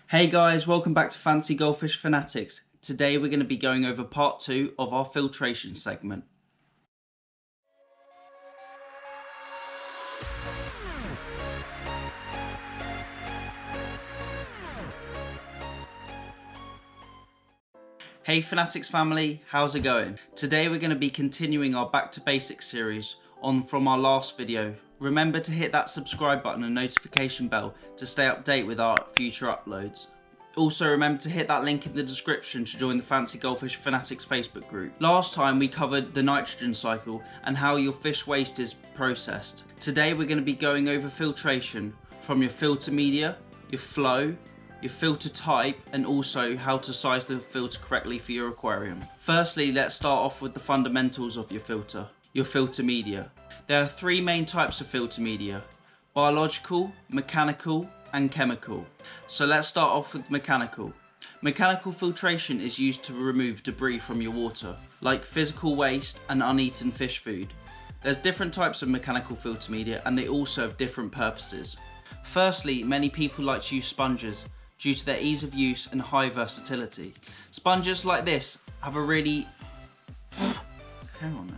Hey guys, welcome back to Fancy Goldfish Fanatics. Today we're going to be going over part 2 of our filtration segment. Hey Fanatics family, how's it going? Today we're going to be continuing our Back to Basics series on from our last video. Remember to hit that subscribe button and notification bell to stay updated with our future uploads. Also remember to hit that link in the description to join the Fancy Goldfish Fanatics Facebook group. Last time we covered the nitrogen cycle and how your fish waste is processed. Today we're going to be going over filtration from your filter media, your flow, your filter type, and also how to size the filter correctly for your aquarium. Firstly, let's start off with the fundamentals of your filter media. There are three main types of filter media: biological, mechanical, and chemical. So let's start off with mechanical. Mechanical filtration is used to remove debris from your water, like physical waste and uneaten fish food. There's different types of mechanical filter media and they all serve different purposes. Firstly, many people like to use sponges due to their ease of use and high versatility. Sponges like this have a really... Hang on there.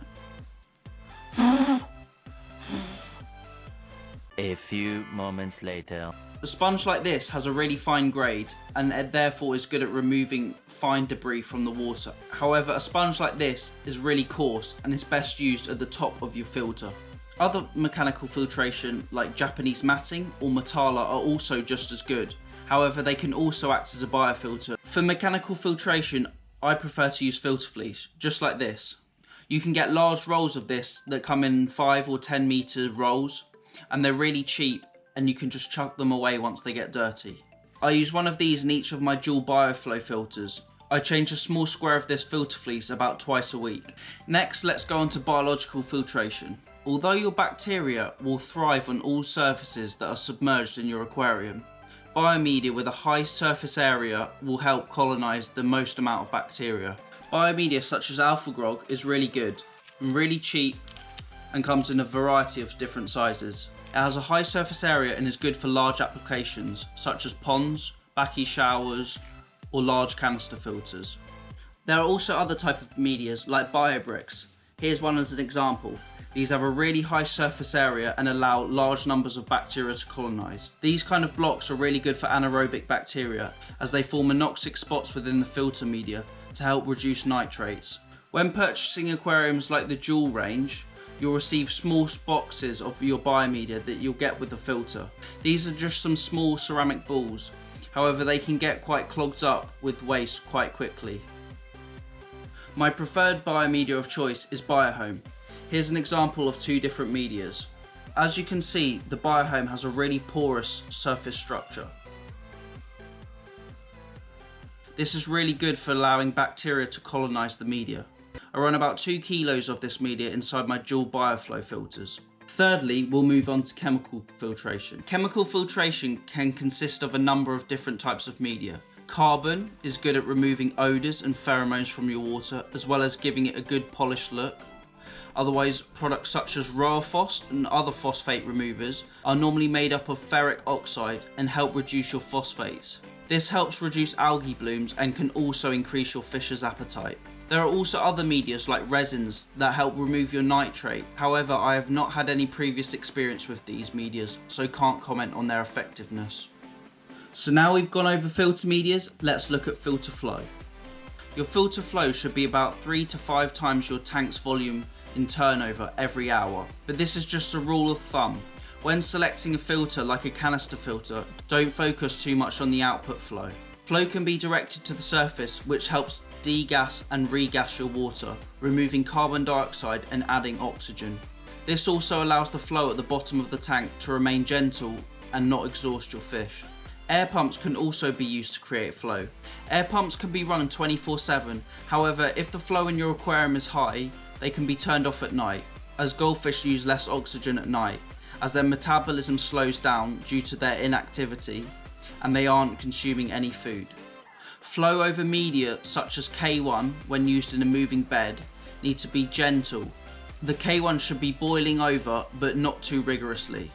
A few moments later. A sponge like this has a really fine grade and therefore is good at removing fine debris from the water. However, a sponge like this is really coarse and is best used at the top of your filter. Other mechanical filtration like Japanese matting or Matala are also just as good. However, they can also act as a biofilter. For mechanical filtration, I prefer to use filter fleece, just like this. You can get large rolls of this that come in 5 or 10 meter rolls, and they're really cheap and you can just chuck them away once they get dirty. I use one of these in each of my dual bioflow filters. I change a small square of this filter fleece about twice a week. Next, let's go on to biological filtration. Although your bacteria will thrive on all surfaces that are submerged in your aquarium, biomedia with a high surface area will help colonize the most amount of bacteria. Biomedia such as Alpha Grog is really good and really cheap and comes in a variety of different sizes. It has a high surface area and is good for large applications such as ponds, backy showers or large canister filters. There are also other types of medias like biobricks. Here's one as an example. These have a really high surface area and allow large numbers of bacteria to colonize. These kind of blocks are really good for anaerobic bacteria as they form anoxic spots within the filter media to help reduce nitrates. When purchasing aquariums like the Jewel range, you'll receive small boxes of your biomedia that you'll get with the filter. These are just some small ceramic balls. However, they can get quite clogged up with waste quite quickly. My preferred biomedia of choice is Biohome. Here's an example of two different medias. As you can see, the Biohome has a really porous surface structure. This is really good for allowing bacteria to colonize the media. I run about 2 kilos of this media inside my dual bioflow filters. Thirdly, we'll move on to chemical filtration. Chemical filtration can consist of a number of different types of media. Carbon is good at removing odours and pheromones from your water, as well as giving it a good polished look. Otherwise, products such as Roaphos and other phosphate removers are normally made up of ferric oxide and help reduce your phosphates. This helps reduce algae blooms and can also increase your fish's appetite. There are also other medias like resins that help remove your nitrate. However, I have not had any previous experience with these medias, so can't comment on their effectiveness. So now we've gone over filter medias, let's look at filter flow. Your filter flow should be about 3 to 5 times your tank's volume in turnover every hour, but this is just a rule of thumb. When selecting a filter like a canister filter, don't focus too much on the output flow. Flow can be directed to the surface, which helps degas and regas your water, removing carbon dioxide and adding oxygen. This also allows the flow at the bottom of the tank to remain gentle and not exhaust your fish. Air pumps can also be used to create flow. Air pumps can be run 24/7, however, if the flow in your aquarium is high, they can be turned off at night, as goldfish use less oxygen at night, as their metabolism slows down due to their inactivity and they aren't consuming any food. Flow over media such as K1 when used in a moving bed need to be gentle. The K1 should be boiling over but not too rigorously.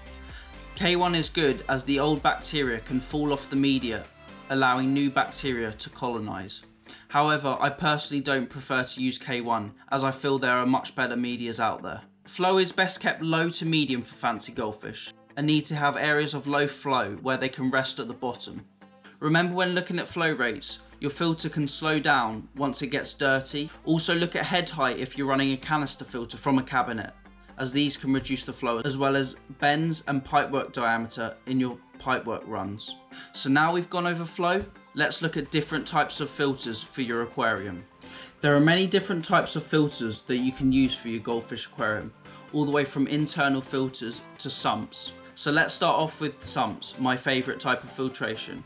K1 is good as the old bacteria can fall off the media allowing new bacteria to colonise. However, I personally don't prefer to use K1 as I feel there are much better medias out there. Flow is best kept low to medium for fancy goldfish and need to have areas of low flow where they can rest at the bottom. Remember, when looking at flow rates, your filter can slow down once it gets dirty. Also look at head height if you're running a canister filter from a cabinet, as these can reduce the flow, as well as bends and pipework diameter in your pipework runs. So now we've gone over flow, let's look at different types of filters for your aquarium. There are many different types of filters that you can use for your goldfish aquarium, all the way from internal filters to sumps. So let's start off with sumps, my favourite type of filtration.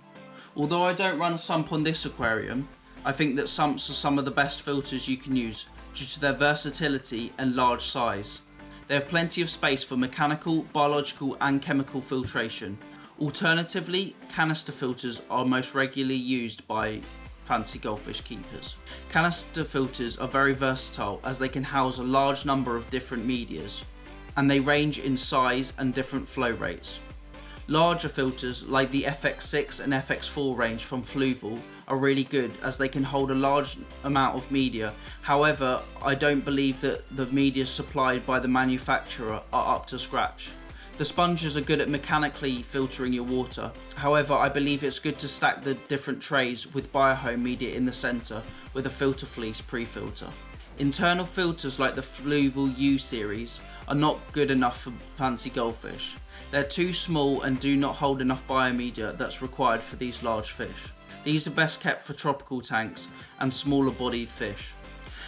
Although I don't run a sump on this aquarium, I think that sumps are some of the best filters you can use due to their versatility and large size. They have plenty of space for mechanical, biological and chemical filtration. Alternatively, canister filters are most regularly used by fancy goldfish keepers. Canister filters are very versatile as they can house a large number of different medias, and they range in size and different flow rates. Larger filters like the FX6 and FX4 range from Fluval are really good as they can hold a large amount of media. However, I don't believe that the media supplied by the manufacturer are up to scratch. The sponges are good at mechanically filtering your water. However, I believe it's good to stack the different trays with Biohome media in the centre with a filter fleece pre-filter. Internal filters like the Fluval U series are not good enough for fancy goldfish. They're too small and do not hold enough biomedia that's required for these large fish. These are best kept for tropical tanks and smaller bodied fish.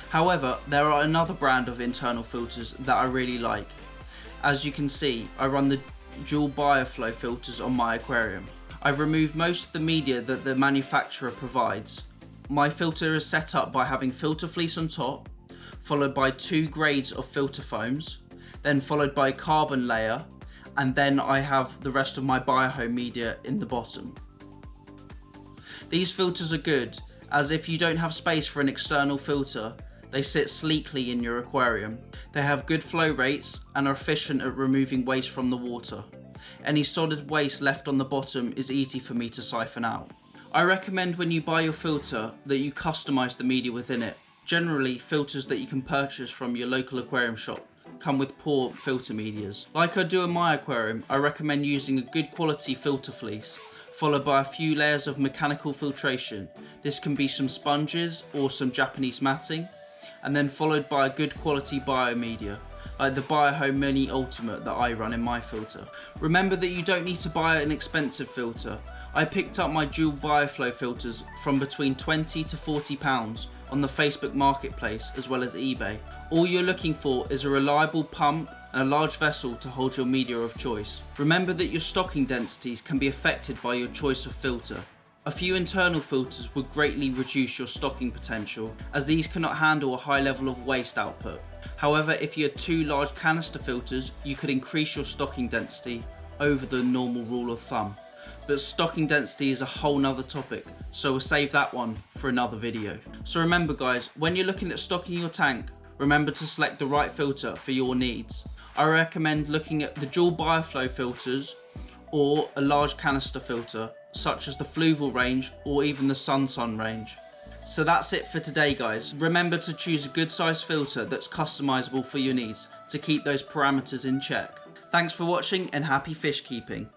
However, there are another brand of internal filters that I really like. As you can see, I run the dual bioflow filters on my aquarium. I've removed most of the media that the manufacturer provides. My filter is set up by having filter fleece on top, followed by 2 grades of filter foams, then followed by a carbon layer, and then I have the rest of my Biohome media in the bottom. These filters are good, as if you don't have space for an external filter, they sit sleekly in your aquarium. They have good flow rates and are efficient at removing waste from the water. Any solid waste left on the bottom is easy for me to siphon out. I recommend when you buy your filter that you customise the media within it. Generally, filters that you can purchase from your local aquarium shop come with poor filter medias. Like I do in my aquarium, I recommend using a good quality filter fleece, followed by a few layers of mechanical filtration. This can be some sponges or some Japanese matting, and then followed by a good quality biomedia, like the Biohome Mini Ultimate that I run in my filter. Remember that you don't need to buy an expensive filter. I picked up my dual bioflow filters from between £20 to £40 on the Facebook Marketplace as well as eBay. All you're looking for is a reliable pump and a large vessel to hold your media of choice. Remember that your stocking densities can be affected by your choice of filter. A few internal filters would greatly reduce your stocking potential, as these cannot handle a high level of waste output. However, if you had 2 large canister filters, you could increase your stocking density over the normal rule of thumb. But stocking density is a whole nother topic, so we'll save that one for another video. So remember guys, when you're looking at stocking your tank, remember to select the right filter for your needs. I recommend looking at the dual bioflow filters or a large canister filter, such as the Fluval range or even the Sun range. So that's it for today guys. Remember to choose a good size filter that's customizable for your needs to keep those parameters in check. Thanks for watching and happy fish keeping.